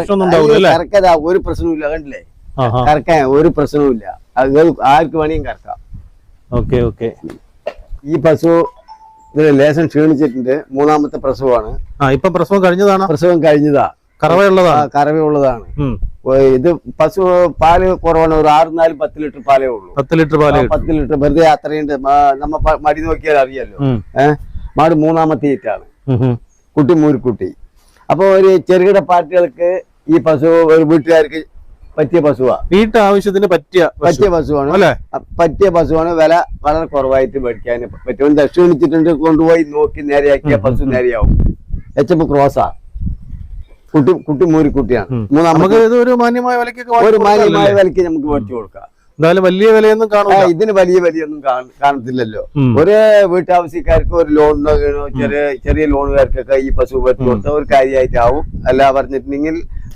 കറക്കതാ ഒരു പ്രശ്നമില്ല, കണ്ടില്ലേ? കറക്കാൻ ഒരു പ്രശ്നവുമില്ല, അത് ആർക്ക് വേണമെങ്കിലും കറക്കാം. Okay okay. ഈ പശു ലേശം ക്ഷീണിച്ചിട്ടുണ്ട്, മൂന്നാമത്തെ പ്രസവമാണ്. ഇപ്പൊ പ്രസവം കഴിഞ്ഞതാണ്? പ്രസവം കഴിഞ്ഞതാ, കറവയുള്ളതാണ്. ഇത് പശു പാല് കുറവാണ്, ഒരു 6-10 ലിറ്റർ പാലേ ഉള്ളൂ. 10 ലിറ്റർ പാല്, 10 ലിറ്റർ വെറുതെ അത്രയുണ്ട്. നമ്മ മടി നോക്കിയാൽ അറിയാലോ. മാട് മൂന്നാമത്തെ ഈറ്റാണ്, കുട്ടി മൂരിക്കുട്ടി. അപ്പൊ ഒരു ചെറുകിട പാർട്ടികൾക്ക് ഈ പശു ഒരു വീട്ടുകാർക്ക് പറ്റിയ പശുവാ, വീട്ടാവശ്യത്തിന് പറ്റിയ പശുവാണ്. പറ്റിയ പശുവാണ്. വില വളരെ കുറവായിട്ട് മേടിക്കാൻ പറ്റും. ക്ഷീണിച്ചിട്ടുണ്ട്, കൊണ്ടുപോയി നോക്കി നേരെയാക്കിയ പശു നേരെയാവും. എച്ചപ്പ് ക്രോസാ, കുട്ടി മൂരിക്കുട്ടിയാണ്. ഒരു മാന്യമായ വിലക്ക് നമുക്ക് മേടിച്ചു കൊടുക്കാം. വലിയ വിലയൊന്നും കാണാം, ഇതിന് വലിയ വിലയൊന്നും കാണത്തില്ലല്ലോ. ഒരു വീട്ടാവശ്യക്കാർക്ക് ഒരു ലോണിനോ ചെറിയ ലോണുകാർക്കൊക്കെ ഈ പശു മേടിച്ചു കൊടുത്ത ഒരു കാര്യമായിട്ടാവും. അല്ല പറഞ്ഞിട്ടുണ്ടെങ്കിൽ